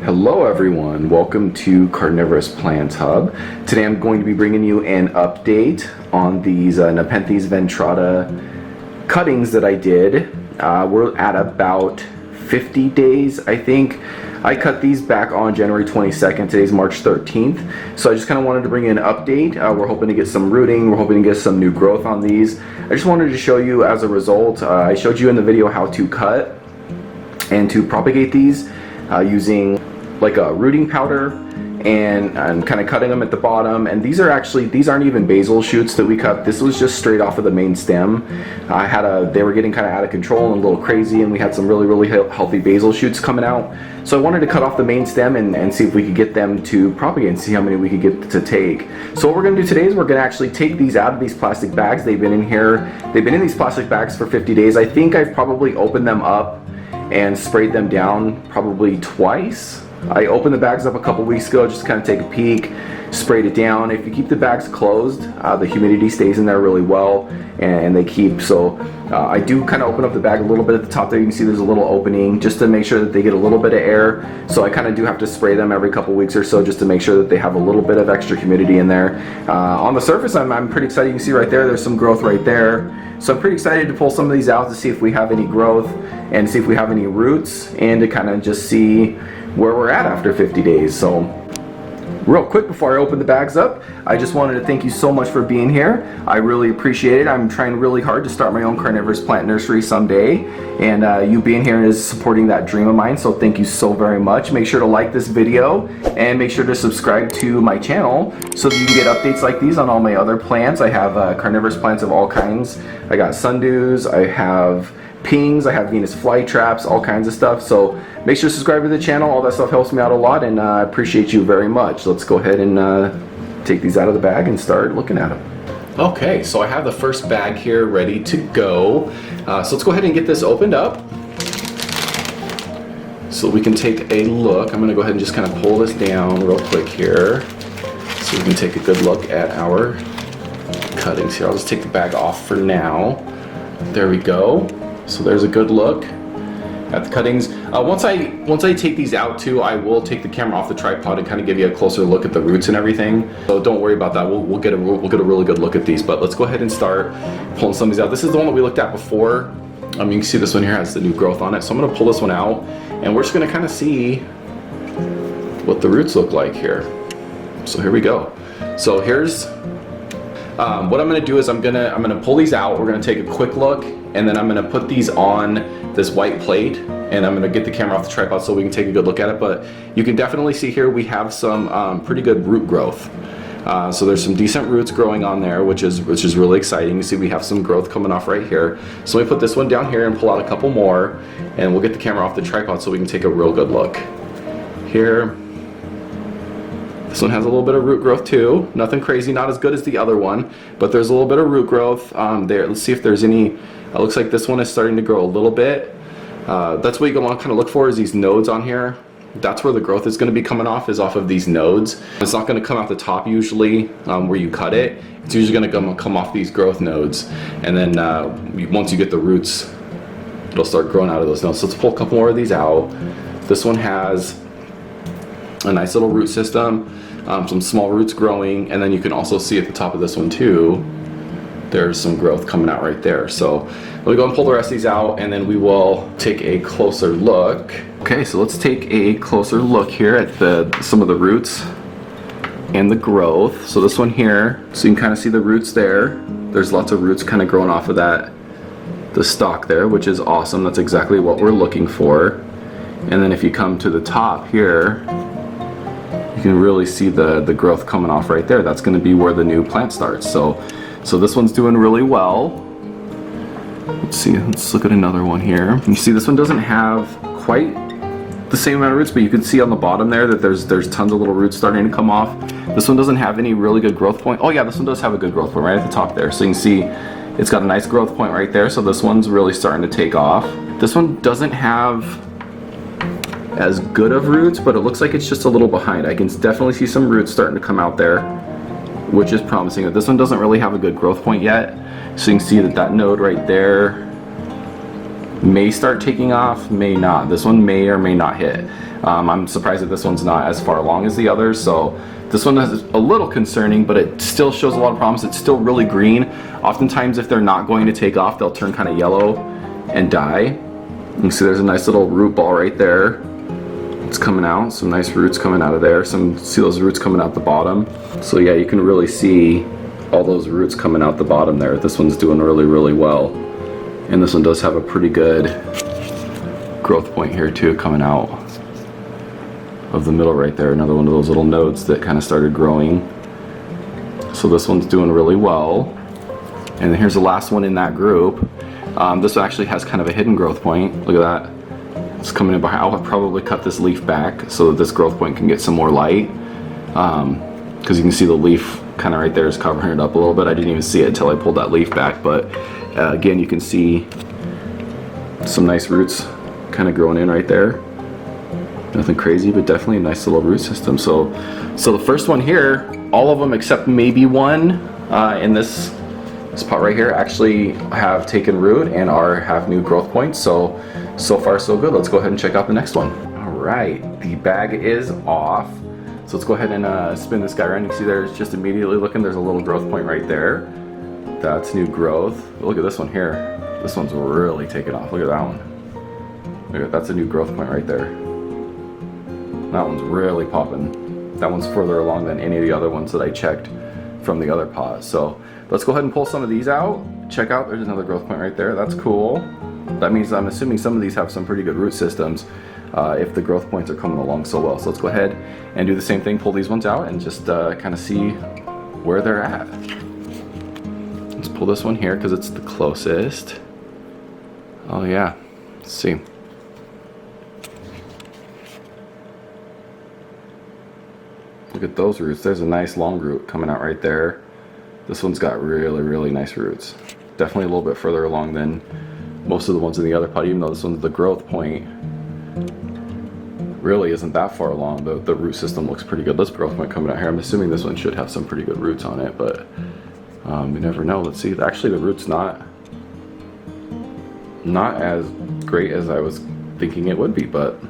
Hello everyone, welcome to Carnivorous Plant Hub. Today I'm going to be bringing you an update on these Nepenthes Ventrata cuttings that I did. We're at about 50 days, I think. I cut these back on January 22nd, today's March 13th. So I just kind of wanted to bring you an update. We're hoping to get some rooting, we're hoping to get some new growth on these. I just wanted to show you as a result, I showed you in the video how to cut and to propagate these using like a rooting powder and kind of cutting them at the bottom. And these aren't even basil shoots that we cut. This was just straight off of the main stem. They were getting kind of out of control and a little crazy, and we had some really healthy basil shoots coming out. So I wanted to cut off the main stem and see if we could get them to propagate and see how many we could get to take. So what we're going to do today is we're going to actually take these out of these plastic bags. They've been in these plastic bags for 50 days. I think I've probably opened them up and sprayed them down probably twice. I opened the bags up a couple weeks ago just to kind of take a peek, sprayed it down. If you keep the bags closed, the humidity stays in there really well and they keep. So I do kind of open up the bag a little bit at the top there. You can see there's a little opening just to make sure that they get a little bit of air. So I kind of do have to spray them every couple weeks or so just to make sure that they have a little bit of extra humidity in there. On the surface, I'm pretty excited. You can see right there, there's some growth right there. So I'm pretty excited to pull some of these out to see if we have any growth and see if we have any roots and to kind of just see where we're at after 50 days. So real quick before I open the bags up, I just wanted to thank you so much for being here. I really appreciate it. I'm trying really hard to start my own carnivorous plant nursery someday, and you being here is supporting that dream of mine, so thank you so very much. Make sure to like this video and make sure to subscribe to my channel so that you can get updates like these on all my other plants. I have carnivorous plants of all kinds. I got sundews, I have pings, I have Venus flytraps, all kinds of stuff. So make sure to subscribe to the channel. All that stuff helps me out a lot, and I appreciate you very much. Let's go ahead and take these out of the bag and start looking at them. Okay, so I have the first bag here ready to go. So let's go ahead and get this opened up so we can take a look. I'm going to go ahead and just kind of pull this down real quick here so we can take a good look at our cuttings here. I'll just take the bag off for now. There we go. So there's a good look at the cuttings. Once I take these out too, I will take the camera off the tripod and kind of give you a closer look at the roots and everything. So don't worry about that. We'll get a really good look at these. But let's go ahead and start pulling some of these out. This is the one that we looked at before. You can see this one here has the new growth on it. So I'm going to pull this one out, and we're just going to kind of see what the roots look like here. So here we go. So here's what I'm going to do is I'm going to pull these out. We're going to take a quick look, and then I'm going to put these on this white plate, and I'm going to get the camera off the tripod so we can take a good look at it. But you can definitely see here we have some pretty good root growth. So there's some decent roots growing on there, which is really exciting. You see we have some growth coming off right here. So let me put this one down here and pull out a couple more, and we'll get the camera off the tripod so we can take a real good look. Here, this one has a little bit of root growth too. Nothing crazy, not as good as the other one, but there's a little bit of root growth there. Let's see if there's any. Looks like this one is starting to grow a little bit. That's what you want to kind of look for, is these nodes on here. That's where the growth is going to be coming off, is off of these nodes. It's not going to come out the top usually where you cut it. It's usually going to come off these growth nodes, and then once you get the roots, it'll start growing out of those nodes. So let's pull a couple more of these out. This one has a nice little root system, some small roots growing, and then you can also see at the top of this one too, there's some growth coming out right there. So let me go and pull the rest of these out, and then we will take a closer look. Okay, so let's take a closer look here at some of the roots and the growth. So this one here, so you can kind of see the roots there. There's lots of roots kind of growing off of the stalk there, which is awesome. That's exactly what we're looking for. And then if you come to the top here, you can really see the growth coming off right there. That's going to be where the new plant starts. So this one's doing really well. Let's see, let's look at another one here. You see this one doesn't have quite the same amount of roots, but you can see on the bottom there that there's tons of little roots starting to come off. This one doesn't have any really good growth point. Oh yeah, this one does have a good growth point right at the top there. So you can see it's got a nice growth point right there. So this one's really starting to take off. This one doesn't have as good of roots, but it looks like it's just a little behind. I can definitely see some roots starting to come out there, which is promising. This one doesn't really have a good growth point yet. So you can see that node right there may start taking off, may not. This one may or may not hit. I'm surprised that this one's not as far along as the others, so this one is a little concerning, but it still shows a lot of promise. It's still really green. Oftentimes if they're not going to take off, they'll turn kind of yellow and die. You can see there's a nice little root ball right there. It's coming out, some nice roots coming out of there. See those roots coming out the bottom. So yeah, you can really see all those roots coming out the bottom there. This one's doing really, really well. And this one does have a pretty good growth point here too, coming out of the middle right there. Another one of those little nodes that kind of started growing. So this one's doing really well. And here's the last one in that group. This one actually has kind of a hidden growth point. Look at that. It's coming in behind. I'll probably cut this leaf back so that this growth point can get some more light. Because you can see the leaf kind of right there is covering it up a little bit. I didn't even see it until I pulled that leaf back. But again, you can see some nice roots kind of growing in right there. Nothing crazy, but definitely a nice little root system. So the first one here, all of them except maybe one in this spot right here actually have taken root and have new growth points. So far so good. Let's go ahead and check out the next one. All right, the bag is off. So let's go ahead and spin this guy around. You can see there's just immediately looking, there's a little growth point right there. That's new growth. Look at this one here. This one's really taken off. Look at that one. Look at that's a new growth point right there. That one's really popping. That one's further along than any of the other ones that I checked from the other pots. So let's go ahead and pull some of these out. Check out, there's another growth point right there. That's cool. That means I'm assuming some of these have some pretty good root systems if the growth points are coming along so well. So let's go ahead and do the same thing, pull these ones out and just kind of see where they're at. Let's pull this one here because it's the closest. Oh yeah, let's see. Look at those roots. There's a nice long root coming out right there. This one's got really, really nice roots. Definitely a little bit further along than most of the ones in the other pot, even though this one's the growth point really isn't that far along. The root system looks pretty good. This growth point coming out here, I'm assuming this one should have some pretty good roots on it, but you never know. Let's see. Actually, the root's not as great as I was thinking it would be, but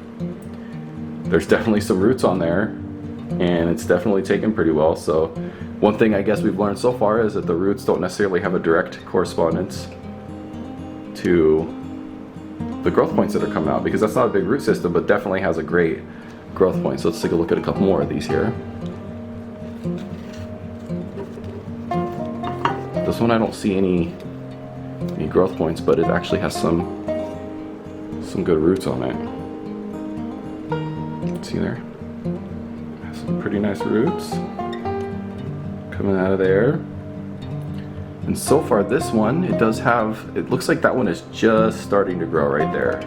there's definitely some roots on there. And it's definitely taken pretty well. So one thing I guess we've learned so far is that the roots don't necessarily have a direct correspondence to the growth points that are coming out, because that's not a big root system, but definitely has a great growth point. So let's take a look at a couple more of these here. This one I don't see any growth points, but it actually has some good roots on it. See there? Some pretty nice roots coming out of there. And so far this one, it looks like that one is just starting to grow right there.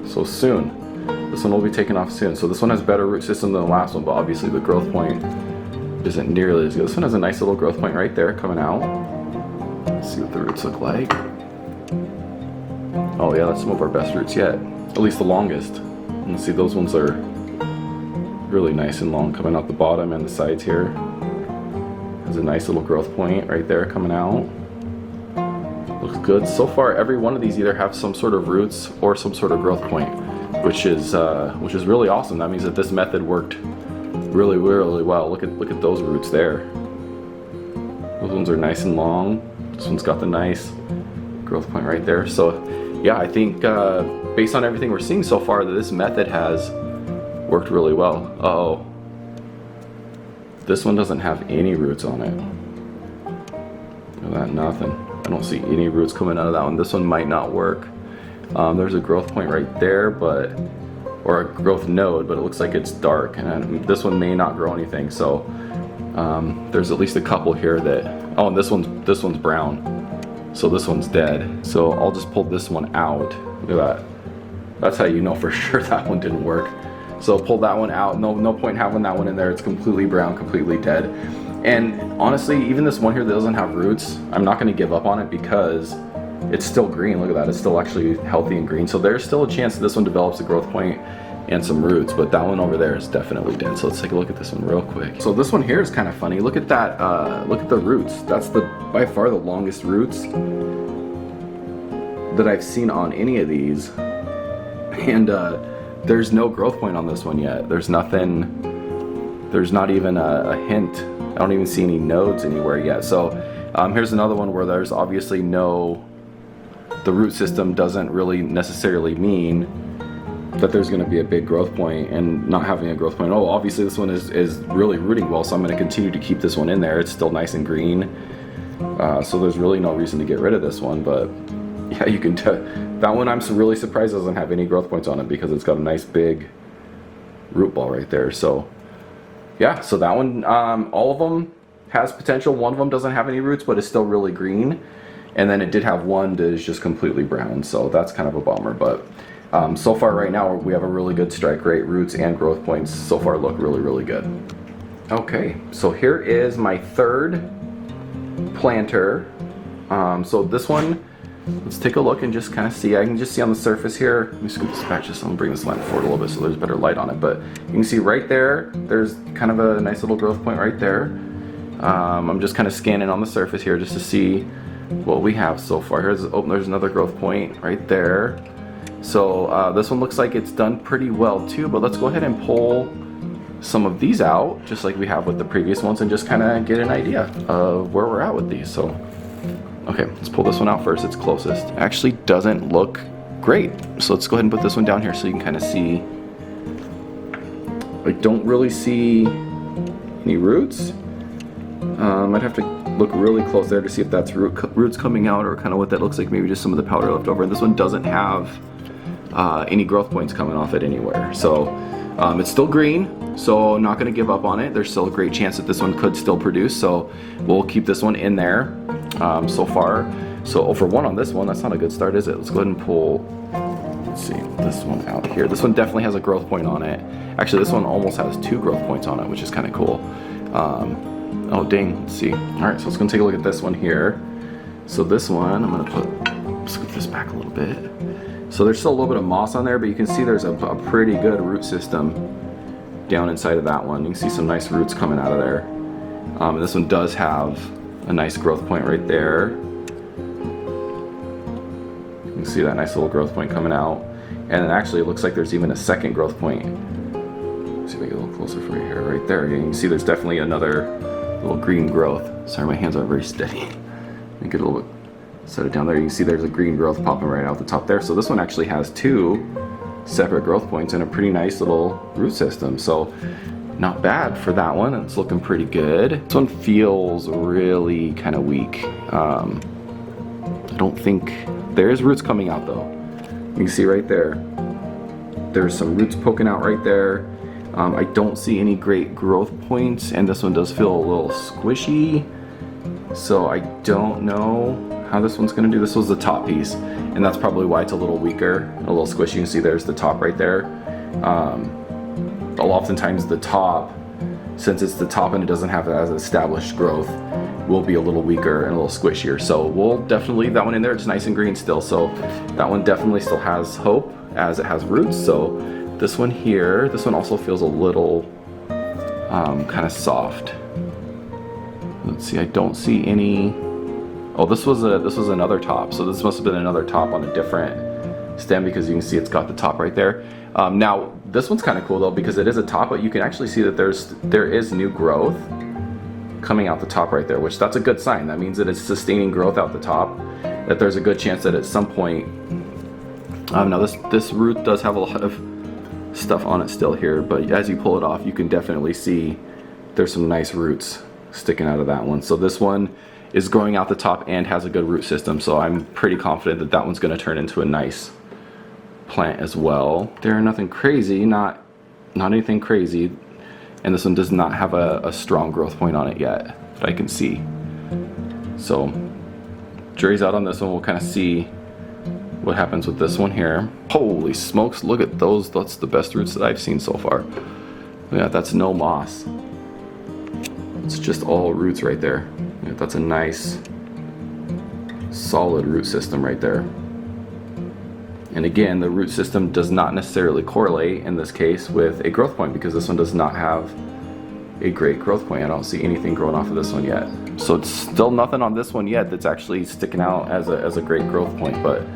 So soon, this one will be taken off soon. So this one has better root system than the last one, but obviously the growth point isn't nearly as good. This one has a nice little growth point right there coming out. Let's see what the roots look like. Oh yeah, that's some of our best roots yet. At least the longest. And see, those ones are really nice and long coming out the bottom and the sides here. There's a nice little growth point right there coming out. Looks good. So far, every one of these either have some sort of roots or some sort of growth point, which is really awesome. That means that this method worked really, really well. Look at those roots there. Those ones are nice and long. This one's got the nice growth point right there. So yeah, I think based on everything we're seeing so far, that this method has worked really well. Uh-oh. This one doesn't have any roots on it. Look at that, nothing. I don't see any roots coming out of that one. This one might not work. There's a growth point right there, or a growth node, but it looks like it's dark. And this one may not grow anything. So there's at least a couple here that, oh, and this one's brown. So this one's dead. So I'll just pull this one out. Look at that. That's how you know for sure that one didn't work. So pull that one out. No point having that one in there. It's completely brown, completely dead. And honestly, even this one here that doesn't have roots, I'm not going to give up on it because it's still green. Look at that. It's still actually healthy and green. So there's still a chance that this one develops a growth point and some roots, but that one over there is definitely dead. So let's take a look at this one real quick. So this one here is kind of funny. Look at that. Look at the roots. That's by far the longest roots that I've seen on any of these. And there's no growth point on this one yet. There's nothing, there's not even a hint. I don't even see any nodes anywhere yet. So here's another one where there's obviously no, the root system doesn't really necessarily mean that there's going to be a big growth point, and not having a growth point, oh, obviously this one is really rooting well, so I'm going to continue to keep this one in there. It's still nice and green, so there's really no reason to get rid of this one. But yeah, you can tell that one I'm really surprised doesn't have any growth points on it, because it's got a nice big root ball right there. So yeah, so that one, all of them has potential. One of them doesn't have any roots, but it's still really green, and then it did have one that is just completely brown, so that's kind of a bummer. But so far right now we have a really good strike rate. Roots and growth points so far look really good. Okay, so here is my third planter. So this one, let's take a look and just kind of see. I can just see on the surface here, let me scoot this back just so I'm bring this lamp forward a little bit so there's better light on it, but you can see right there, there's kind of a nice little growth point right there. I'm just kind of scanning on the surface here just to see what we have so far. Here's, oh, there's another growth point right there. So this one looks like it's done pretty well too, but let's go ahead and pull some of these out, just like we have with the previous ones, and just kind of get an idea of where we're at with these. So, okay, let's pull this one out first. It's closest. Actually doesn't look great. So let's go ahead and put this one down here so you can kind of see. I don't really see any roots. I'd have to look really close there to see if that's roots coming out, or kind of what that looks like, maybe just some of the powder left over. And this one doesn't have any growth points coming off it anywhere. So it's still green, so not going to give up on it. There's still a great chance that this one could still produce, so we'll keep this one in there so far. So 0 for 1 on this one. That's not a good start, is it? Let's go ahead and pull, let's see, this one out here. This one definitely has a growth point on it. Actually, this one almost has 2 growth points on it, which is kind of cool. Oh dang, let's see. Alright, so let's go take a look at this one here. So this one, I'm gonna scoot this back a little bit. So there's still a little bit of moss on there, but you can see there's a pretty good root system down inside of that one. You can see some nice roots coming out of there. And this one does have a nice growth point right there. You can see that nice little growth point coming out. And then actually it looks like there's even a second growth point. Let's see if I get a little closer for you here. Right there, you can see there's definitely another little green growth. Sorry, my hands aren't very steady. Let me get a little bit, set it down there. You can see there's a green growth popping right out the top there. So this one actually has 2 separate growth points and a pretty nice little root system. So not bad for that one. It's looking pretty good. This one feels really kind of weak. I don't think, there's roots coming out though. You can see right there, there's some roots poking out right there. I don't see any great growth points, and this one does feel a little squishy, so I don't know how this one's going to do. This was the top piece, and that's probably why it's a little weaker, a little squishy. You can see there's the top right there. Oftentimes the top, since it's the top and it doesn't have as established growth, will be a little weaker and a little squishier. So we'll definitely leave that one in there. It's nice and green still, so that one definitely still has hope as it has roots. So this one here, this one also feels a little kind of soft. Let's see, I don't see any. Oh, this was another top. So this must have been another top on a different stem, because you can see it's got the top right there. Now this one's kind of cool though, because it is a top, but you can actually see that there is new growth coming out the top right there, which that's a good sign. That means that it's sustaining growth out the top, that there's a good chance that at some point, now this root does have a lot of stuff on it still here, but as you pull it off, you can definitely see there's some nice roots sticking out of that one. So this one is growing out the top and has a good root system, so I'm pretty confident that that one's going to turn into a nice plant as well. They're nothing crazy, not anything crazy, and this one does not have a strong growth point on it yet that I can see. So jury's out on this one. We'll kind of see what happens with this one here. Holy smokes, look at those. That's the best roots that I've seen so far. Yeah, that's no moss. It's just all roots right there. Yeah, that's a nice solid root system right there. And again, the root system does not necessarily correlate in this case with a growth point, because this one does not have a great growth point. I don't see anything growing off of this one yet. So it's still nothing on this one yet that's actually sticking out as a great growth point, but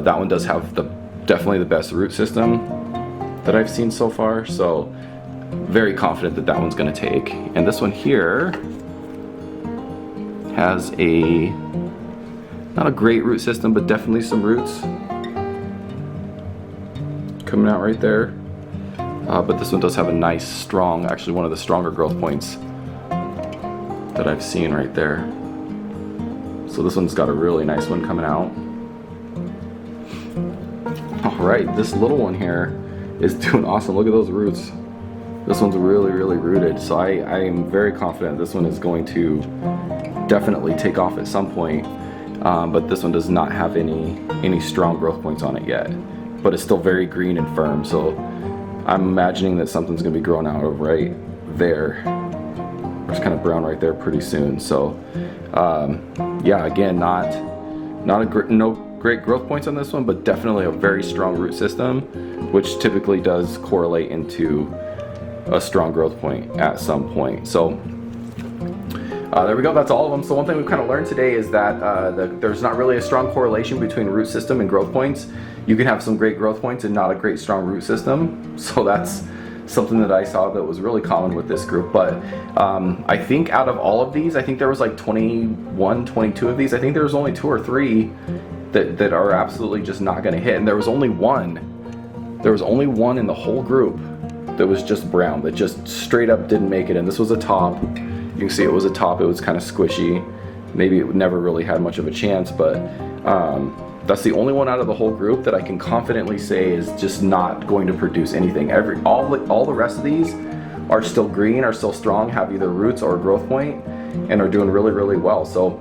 that one does have the definitely the best root system that I've seen so far, so very confident that that one's gonna take. And this one here has not a great root system, but definitely some roots coming out right there. But this one does have a nice, strong, actually one of the stronger growth points that I've seen right there. So this one's got a really nice one coming out. All right, this little one here is doing awesome. Look at those roots. This one's really, really rooted. So I am very confident this one is going to definitely take off at some point. But this one does not have any strong growth points on it yet. But it's still very green and firm. So I'm imagining that something's gonna be growing out of right there. It's kind of brown right there pretty soon. So yeah, again, no great growth points on this one, but definitely a very strong root system, which typically does correlate into a strong growth point at some point. So there we go, that's all of them. So one thing we've kind of learned today is that there's not really a strong correlation between root system and growth points. You can have some great growth points and not a great strong root system. So that's something that I saw that was really common with this group. But I think out of all of these, I think there was like 21, 22 of these. I think there was only 2 or 3 that are absolutely just not gonna hit. And there was only one in the whole group that was just brown, that just straight up didn't make it. And this was a top. You can see it was a top, it was kind of squishy. Maybe it never really had much of a chance, but that's the only one out of the whole group that I can confidently say is just not going to produce anything. All the rest of these are still green, are still strong, have either roots or a growth point, and are doing really, really well. So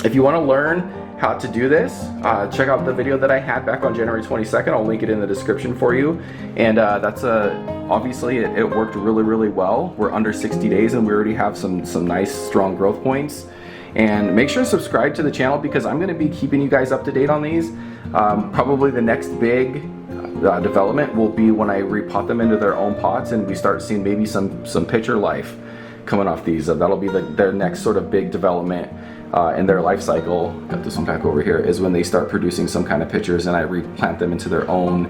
if you want to learn how to do this, check out the video that I had back on January 22nd. I'll link it in the description for you. And that's obviously it worked really, really well. We're under 60 days and we already have some nice strong growth points. And make sure to subscribe to the channel because I'm going to be keeping you guys up to date on these. Probably the next big development will be when I repot them into their own pots and we start seeing maybe some pitcher life coming off these. That'll be their next sort of big development in their life cycle. Got this one back over here, is when they start producing some kind of pitchers and I replant them into their own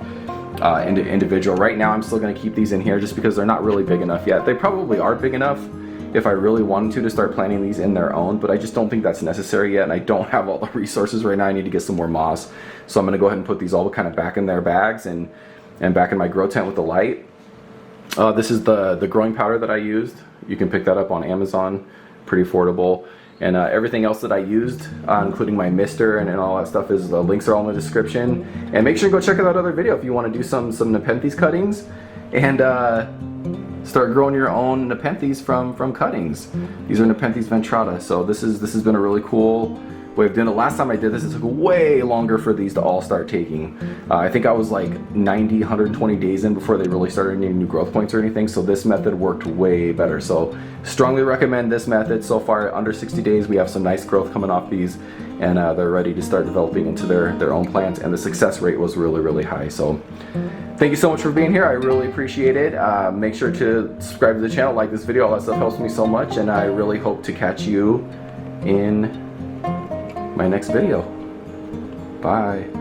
individual. Right now I'm still going to keep these in here just because they're not really big enough yet. They probably are big enough if I really wanted to start planting these in their own, but I just don't think that's necessary yet, and I don't have all the resources right now. I need to get some more moss. So I'm gonna go ahead and put these all kind of back in their bags and back in my grow tent with the light. This is the growing powder that I used. You can pick that up on Amazon, pretty affordable. And everything else that I used, including my mister and all that stuff, is the links are all in the description. And make sure to go check out that other video if you want to do some Nepenthes cuttings and start growing your own Nepenthes from cuttings. These are Nepenthes Ventrata. So this has been a really cool way of doing it. Last time I did this, it took way longer for these to all start taking. I think I was like 90, 120 days in before they really started needing new growth points or anything. So this method worked way better. So strongly recommend this method. So far, under 60 days, we have some nice growth coming off these, and they're ready to start developing into their own plants. And the success rate was really, really high. So thank you so much for being here. I really appreciate it. Make sure to subscribe to the channel, like this video. All that stuff helps me so much, and I really hope to catch you in my next video. Bye.